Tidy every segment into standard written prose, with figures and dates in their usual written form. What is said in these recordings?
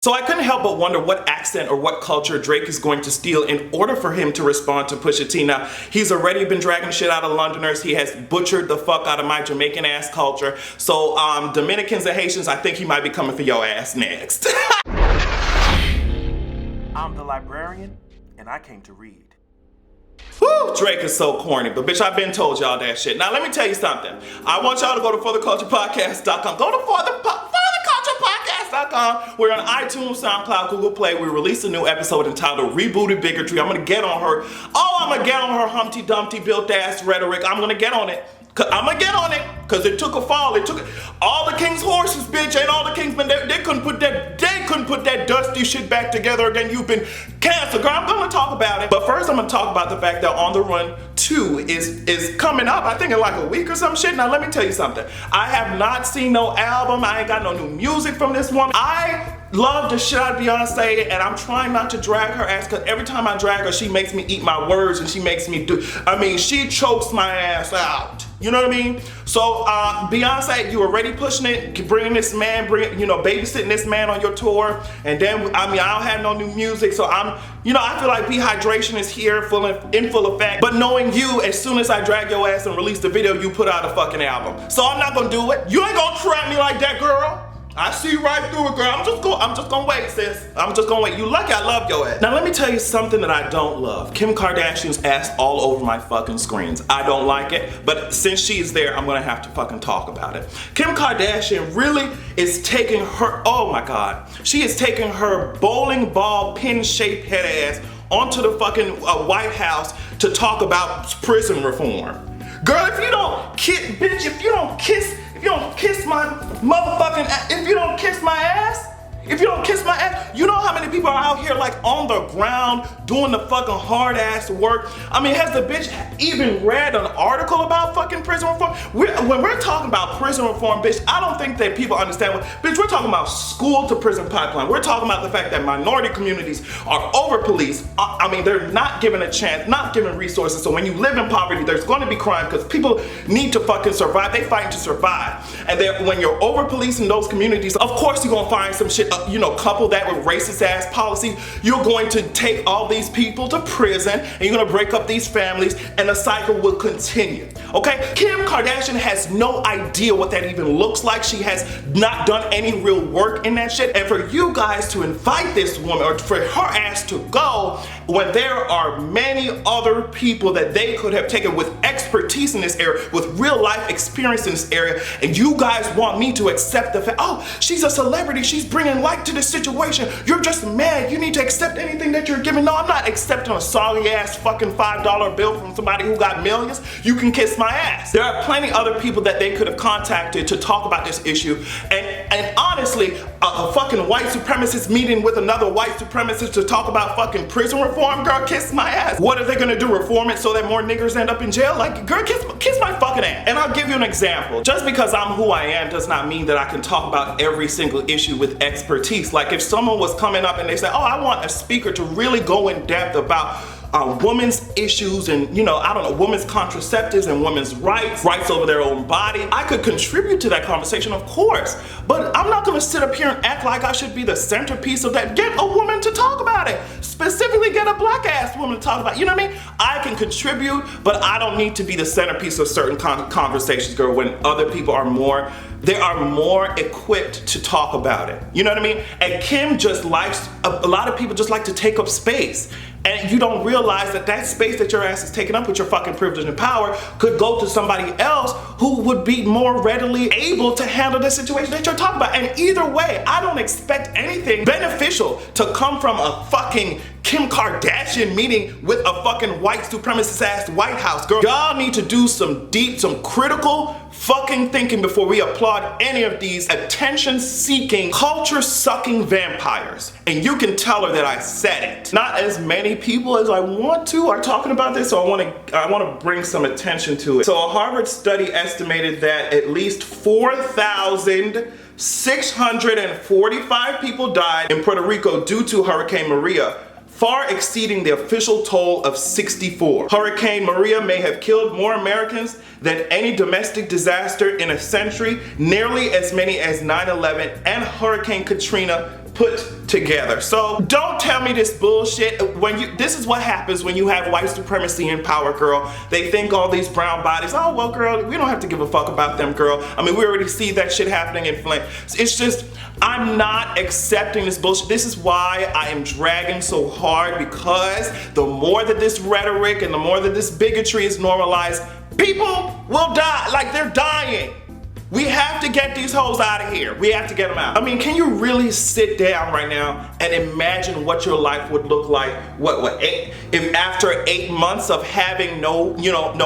So I couldn't help but wonder what accent or what culture Drake is going to steal in order for him to respond to Pusha T. Now, he's already been dragging shit out of Londoners. He has butchered the fuck out of my Jamaican ass culture. So Dominicans and Haitians, I think he might be coming for your ass next. I'm the librarian, and I came to read. Woo, Drake is so corny, but bitch, I've been told y'all that shit. Now let me tell you something. I want y'all to go to fortheculturepodcast.com. Go to fortheculturepodcast.com. We're on iTunes, SoundCloud, Google Play. We released a new episode entitled Rebooted Bigotry. I'm gonna get on her. Oh, I'm gonna get on her Humpty Dumpty built ass rhetoric. I'm gonna get on it. Cause it took a fall. It took all the king's horses, bitch, and all the king's men. They couldn't put that dusty shit back together again. You've been canceled, girl. I'm gonna talk about it. But first, I'm gonna talk about the fact that On the Run 2 is coming up. I think in like a week or some shit. Now let me tell you something. I have not seen no album. I ain't got no new music from this woman. I love the shit out of Beyonce, and I'm trying not to drag her ass, because every time I drag her, she makes me eat my words, and she makes me she chokes my ass out. You know what I mean? So Beyonce, you already pushing it, bringing this man, babysitting this man on your tour, and then I don't have no new music, so I feel like dehydration is here in full effect. But knowing you, as soon as I drag your ass and release the video, you put out a fucking album. So I'm not gonna do it. You ain't gonna trap me like that, girl. I see right through it, girl. I'm just gonna wait, sis. I'm just gonna wait. You lucky I love your ass. Now let me tell you something that I don't love. Kim Kardashian's ass all over my fucking screens. I don't like it, but since she's there, I'm gonna have to fucking talk about it. Kim Kardashian really is taking her, oh my God. She is taking her bowling ball pin-shaped head ass onto the fucking White House to talk about prison reform. Girl, if you don't kiss my motherfucking ass, if you don't kiss my ass, you know how many people are out here like on the ground doing the fucking hard ass work? I mean, has the bitch even read an article about fucking prison reform? When we're talking about prison reform, bitch, I don't think that people understand bitch, we're talking about school to prison pipeline. We're talking about the fact that minority communities are over-policed. They're not given a chance, not given resources. So when you live in poverty, there's going to be crime because people need to fucking survive. They fight to survive. And when you're over-policing those communities, of course you're gonna find some shit, couple that with racist ass policy. You're going to take all these people to prison and you're gonna break up these families and the cycle will continue. Okay? Kim Kardashian has no idea what that even looks like. She has not done any real work in that shit. And for you guys to invite this woman or for her ass to go when there are many other people that they could have taken with expertise in this area, with real life experience in this area, and you guys want me to accept the fact, oh, she's a celebrity, she's bringing light to this situation, you're just mad, you need to accept anything that you're giving. No, I'm not accepting a sorry ass fucking $5 bill from somebody who got millions. You can kiss my ass. There are plenty other people that they could have contacted to talk about this issue, and honestly, a fucking white supremacist meeting with another white supremacist to talk about fucking prison reform, girl, kiss my ass. What are they gonna do, reform it so that more niggers end up in jail? Like, girl, kiss my fucking ass. And I'll give you an example. Just because I'm who I am does not mean that I can talk about every single issue with expertise. Like if someone was coming up and they said, oh, I want a speaker to really go in depth about women's issues and, women's contraceptives and women's rights over their own body, I could contribute to that conversation, of course. But I'm not gonna sit up here and act like I should be the centerpiece of that. Get a woman to talk about it. Specifically get a black ass woman to talk about it. You know what I mean? I can contribute, but I don't need to be the centerpiece of certain conversations, girl, when other people are more equipped to talk about it. You know what I mean? And Kim just likes, a lot of people just like to take up space. And you don't realize that that space that your ass is taking up with your fucking privilege and power could go to somebody else who would be more readily able to handle the situation that you're talking about. And either way, I don't expect anything beneficial to come from a fucking Kim Kardashian meeting with a fucking white supremacist ass White House. Girl, y'all need to do some critical fucking thinking before we applaud any of these attention-seeking, culture-sucking vampires. And you can tell her that I said it. Not as many people as I want to are talking about this, so I want to bring some attention to it. So a Harvard study estimated that at least 4,645 people died in Puerto Rico due to Hurricane Maria, far exceeding the official toll of 64. Hurricane Maria may have killed more Americans than any domestic disaster in a century, nearly as many as 9/11 and Hurricane Katrina put together. So don't tell me this bullshit. This is what happens when you have white supremacy in power, girl. They think all these brown bodies, oh well girl, we don't have to give a fuck about them, girl. I mean, we already see that shit happening in Flint. It's just, I'm not accepting this bullshit. This is why I am dragging so hard, because the more that this rhetoric and the more that this bigotry is normalized, people will die, like they're dying. We have to get these hoes out of here. We have to get them out. I mean, can you really sit down right now and imagine what your life would look like? If after 8 months of having no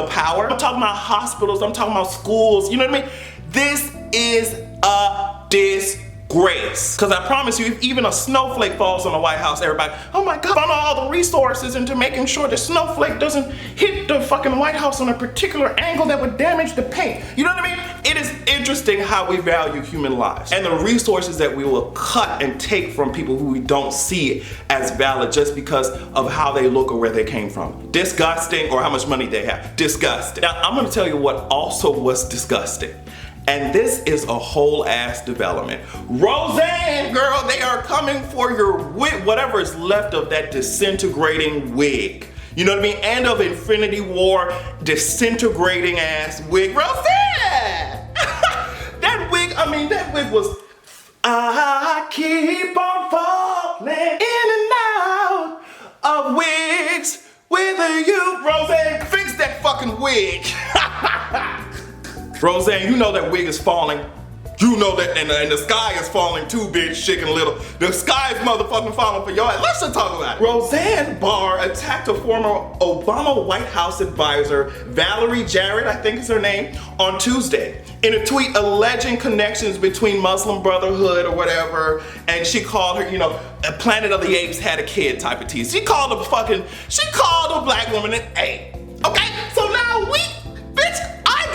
power? I'm talking about hospitals, I'm talking about schools, you know what I mean? This is a disgrace. Because I promise you, if even a snowflake falls on the White House, everybody, oh my God, funnel all the resources into making sure the snowflake doesn't hit the fucking White House on a particular angle that would damage the paint. You know what I mean? It is interesting how we value human lives and the resources that we will cut and take from people who we don't see as valid just because of how they look or where they came from. Disgusting, or how much money they have. Disgusting. Now, I'm gonna tell you what also was disgusting. And this is a whole ass development. Roseanne, girl, they are coming for your wig, whatever is left of that disintegrating wig. You know what I mean? And of Infinity War disintegrating ass wig. Roseanne! That wig was, I keep on falling in and out of wigs with you. Roseanne, fix that fucking wig. Roseanne, you know that wig is falling. You know that, and the sky is falling too, bitch, Chicken Little. The sky is motherfucking falling for your ass. Let's just talk about it. Roseanne Barr attacked a former Obama White House advisor, Valerie Jarrett, I think is her name, on Tuesday. In a tweet alleging connections between Muslim Brotherhood or whatever, and she called her, a Planet of the Apes had a kid type of tease. She called a black woman an ape. Okay, so now bitch,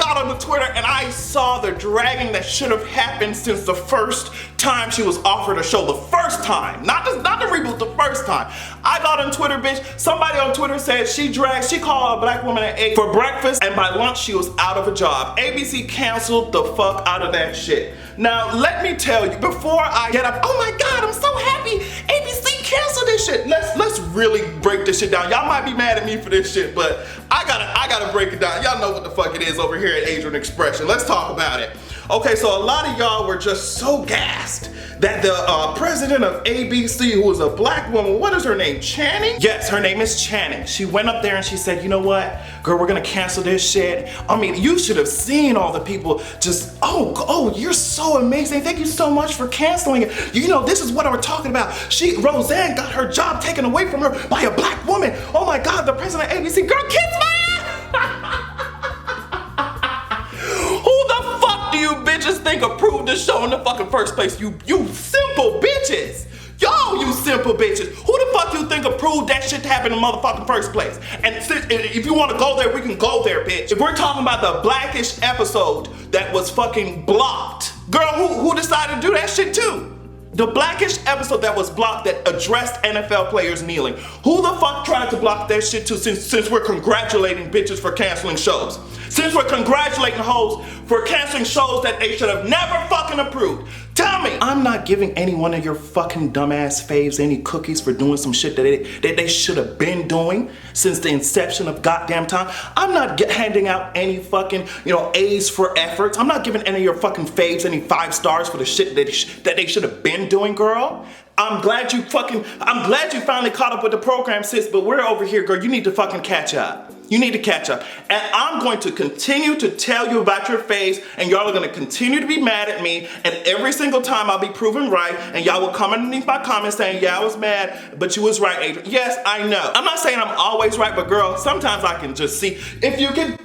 on the Twitter and I saw the dragging that should have happened since the first time she was offered a show. The first time, not the reboot, the first time. I got on Twitter, bitch. Somebody on Twitter said she called a black woman at 8 for breakfast, and by lunch she was out of a job. ABC canceled the fuck out of that shit. Now let me tell you, before I get up, oh my God, I'm so happy ABC canceled this shit. Let's really break this shit down. Y'all might be mad at me for this shit, but I gotta break it down. Y'all know what the fuck it is over here at Adrian Expression. Let's talk about it. Okay, so a lot of y'all were just so gassed that the president of ABC, who was a black woman, what is her name, Channing? Yes, her name is Channing. She went up there and she said, you know what, girl, we're gonna cancel this shit. I mean, you should have seen all the people just, oh, you're so amazing. Thank you so much for canceling it. You know, this is what we're talking about. Roseanne got her job taken away from her by a black woman. Oh my God, the president of ABC, girl, kiss my ass. You bitches think approved the show in the fucking first place. You simple bitches. Yo, you simple bitches. Who the fuck you think approved that shit to happen in the motherfucking first place? And if you want to go there, we can go there, bitch. If we're talking about the Blackish episode that was fucking blocked, girl, who decided to do that shit too? The Blackish episode that was blocked that addressed NFL players kneeling. Who the fuck tried to block that shit too, since we're congratulating bitches for canceling shows? Since we're congratulating hoes for canceling shows that they should have never fucking approved. Tell me, I'm not giving any one of your fucking dumbass faves any cookies for doing some shit that they should have been doing since the inception of goddamn time. I'm not handing out any fucking, A's for efforts. I'm not giving any of your fucking faves any 5 stars for the shit that they should have been doing, girl. I'm glad you finally caught up with the program, sis, but we're over here, girl. You need to fucking catch up. You need to catch up. And I'm going to continue to tell you about your faves, and y'all are gonna continue to be mad at me, and every single time I'll be proven right, and y'all will come underneath my comments saying, yeah, I was mad, but you was right, Adrian. Yes, I know. I'm not saying I'm always right, but girl, sometimes I can just see, if you could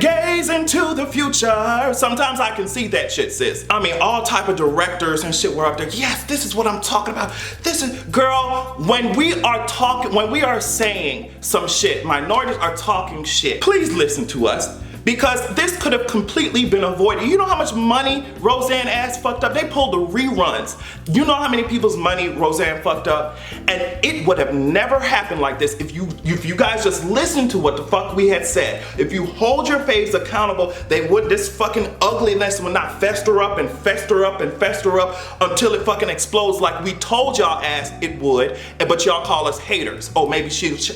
gaze into the future, sometimes I can see that shit, sis. I mean, all type of directors and shit were up there. Yes, this is what I'm talking about. This is, girl, when we are saying some shit, minorities are talking shit, please listen to us. because this could have completely been avoided. You know how much money Roseanne ass fucked up? They pulled the reruns. You know how many people's money Roseanne fucked up? And it would have never happened like this if you guys just listened to what the fuck we had said. If you hold your faves accountable, this fucking ugliness would not fester up and fester up and fester up until it fucking explodes like we told y'all ass it would, but y'all call us haters. Oh, maybe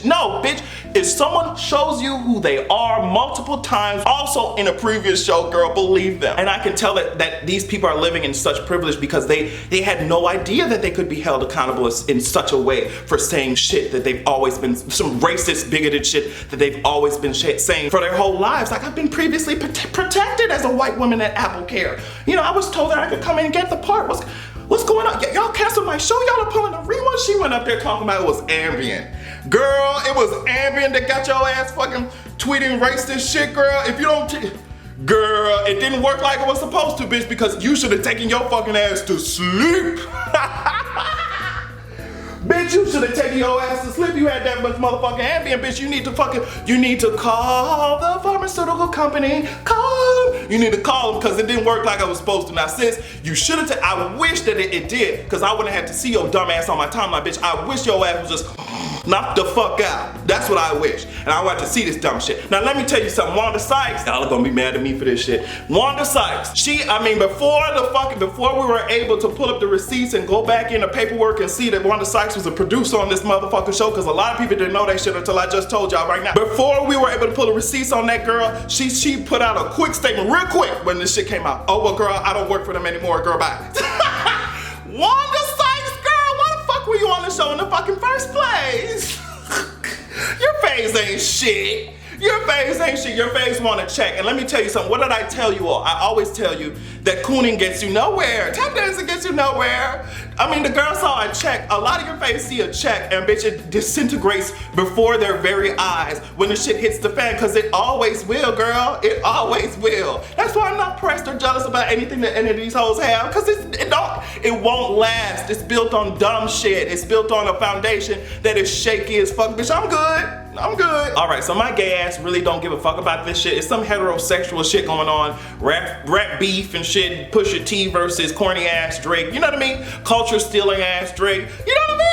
no, bitch. If someone shows you who they are multiple times, also in a previous show, girl, believe them. And I can tell that these people are living in such privilege because they had no idea that they could be held accountable in such a way for saying shit that they've always been, some racist, bigoted shit that they've always been saying for their whole lives. Like, I've been previously protected as a white woman at Apple Care. You know, I was told that I could come in and get the part. What's going on? Y'all canceled my show? Y'all are pulling a rerun? She went up there talking about it was Ambien. Girl, it was Ambien that got your ass fucking tweeting racist shit, girl. If you don't, girl, it didn't work like it was supposed to, bitch, because you should have taken your fucking ass to sleep. Bitch, you should have taken your ass to sleep. You had that much motherfucking Ambien, bitch. You need to call the pharmaceutical company. You need to call them because it didn't work like I was supposed to. Now, sis, you should have I wish that it did, because I wouldn't have had to see your dumb ass on my timeline, bitch. I wish your ass was just knock the fuck out. That's what I wish. And I want to see this dumb shit. Now, let me tell you something. Wanda Sykes, y'all are gonna be mad at me for this shit. Wanda Sykes, before we were able to pull up the receipts and go back in the paperwork and see that Wanda Sykes was a producer on this motherfucking show, because a lot of people didn't know that shit until I just told y'all right now. Before we were able to pull the receipts on that girl, she put out a quick statement real quick when this shit came out. Oh, well, girl, I don't work for them anymore, girl, bye. Wanda Sykes, girl, why the fuck were you on the show in the fucking first place? Your face ain't shit. Your face ain't shit. Your face want to check. And let me tell you something. What did I tell you all? I always tell you that cooning gets you nowhere. Tap dancing gets you nowhere. I mean, the girl saw a check. A lot of your face see a check and bitch, it disintegrates before their very eyes when the shit hits the fan, because it always will, girl. It always will. That's why I'm not pressed or jealous about anything that any of these hoes have, because it won't last. It's built on dumb shit. It's built on a foundation that is shaky as fuck. Bitch, I'm good. I'm good. All right, so my gay ass really don't give a fuck about this shit. It's some heterosexual shit going on. Rap beef and shit. Pusha T versus corny ass Drake. You know what I mean? Culture stealing ass Drake. You know what I mean?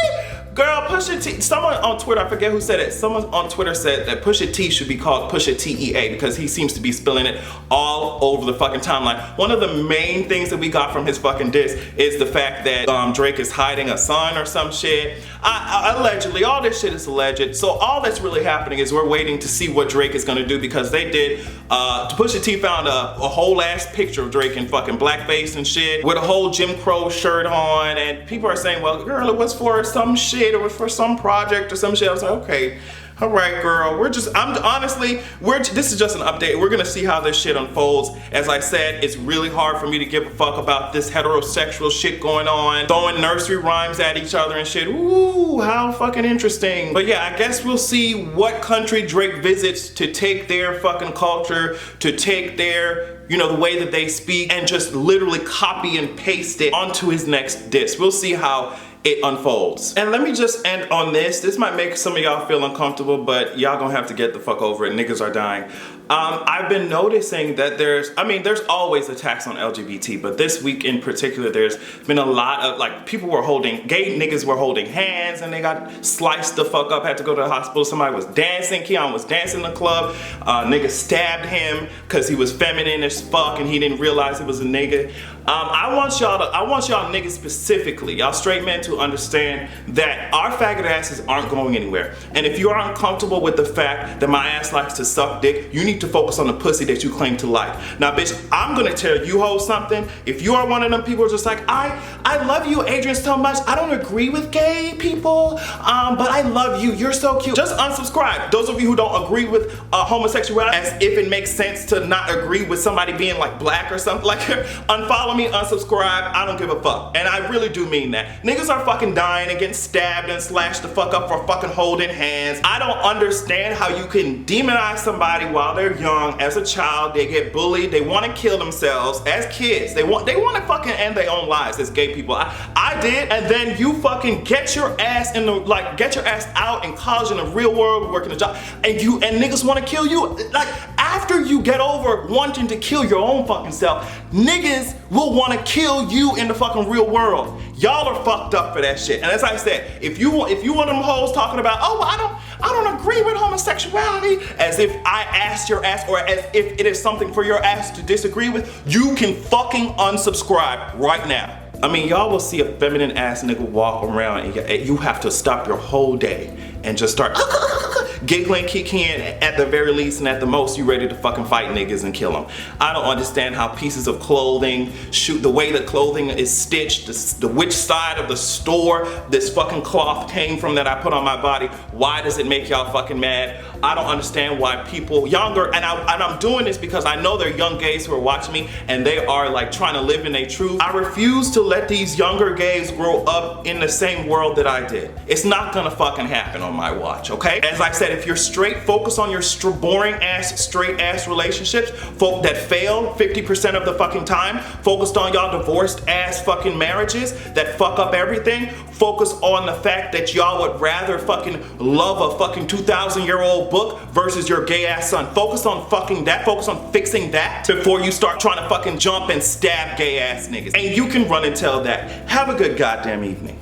Girl, Pusha T, someone on Twitter, I forget who said it, someone on Twitter said that Pusha T should be called Pusha TEA because he seems to be spilling it all over the fucking timeline. One of the main things that we got from his fucking diss is the fact that Drake is hiding a son or some shit. Allegedly, all this shit is alleged. So all that's really happening is we're waiting to see what Drake is gonna do, because they did, Pusha T found a whole ass picture of Drake in fucking blackface and shit with a whole Jim Crow shirt on, and people are saying, well, girl, it was for some shit, it was for some project or some shit. I was like, okay, all right, girl, this is just an update. We're gonna see how this shit unfolds. As I said, it's really hard for me to give a fuck about this heterosexual shit going on, throwing nursery rhymes at each other and shit. Ooh, how fucking interesting. But yeah, I guess we'll see what country Drake visits to take their fucking culture, to take their, you know, the way that they speak, and just literally copy and paste it onto his next diss. We'll see how it unfolds. And let me just end on this. This might make some of y'all feel uncomfortable, but y'all gonna have to get the fuck over it. Niggas are dying. I've been noticing that there's always attacks on LGBT, but this week in particular, there's been a lot of, like, gay niggas were holding hands and they got sliced the fuck up, had to go to the hospital. Somebody was dancing, Keon was dancing in the club. Nigga stabbed him because he was feminine as fuck and he didn't realize he was a nigga. I want y'all niggas specifically, y'all straight men, to understand that our faggot asses aren't going anywhere. And if you are uncomfortable with the fact that my ass likes to suck dick, you need to focus on the pussy that you claim to like. Now, bitch, I'm gonna tell you hoes something. If you are one of them people who's just like, I love you, Adrian, so much. I don't agree with gay people, but I love you. You're so cute. Just unsubscribe. Those of you who don't agree with homosexuality, as if it makes sense to not agree with somebody being like black or something, like, unfollow me, unsubscribe. I don't give a fuck. And I really do mean that. Niggas are fucking dying and getting stabbed and slashed the fuck up for fucking holding hands. I don't understand how you can demonize somebody while they're young. As a child, they get bullied, they want to kill themselves. As kids, they want to fucking end their own lives as gay people. I did, and then you fucking get your ass out in college, in the real world, working a job, and niggas want to kill you. Like, after after you get over wanting to kill your own fucking self, niggas will want to kill you in the fucking real world. Y'all are fucked up for that shit. And as I said, if you one of them hoes talking about, oh, I don't agree with homosexuality, as if I asked your ass, or as if it is something for your ass to disagree with, you can fucking unsubscribe right now. I mean, y'all will see a feminine ass nigga walk around and you have to stop your whole day and just start giggling, kicking, at the very least, and at the most, you ready to fucking fight niggas and kill them. I don't understand how pieces of clothing, the way the clothing is stitched, which side of the store this fucking cloth came from that I put on my body. Why does it make y'all fucking mad? I don't understand why people younger, and I'm doing this because I know there are young gays who are watching me and they are like trying to live in their truth. I refuse to let these younger gays grow up in the same world that I did. It's not gonna fucking happen on my watch, okay? As I said, if you're straight, focus on your boring ass, straight ass relationships, folk that fail 50% of the fucking time, focused on y'all divorced ass fucking marriages that fuck up everything, focus on the fact that y'all would rather fucking love a fucking 2,000-year-old book versus your gay ass son. Focus on fucking that, focus on fixing that before you start trying to fucking jump and stab gay ass niggas. And you can run and tell that. Have a good goddamn evening.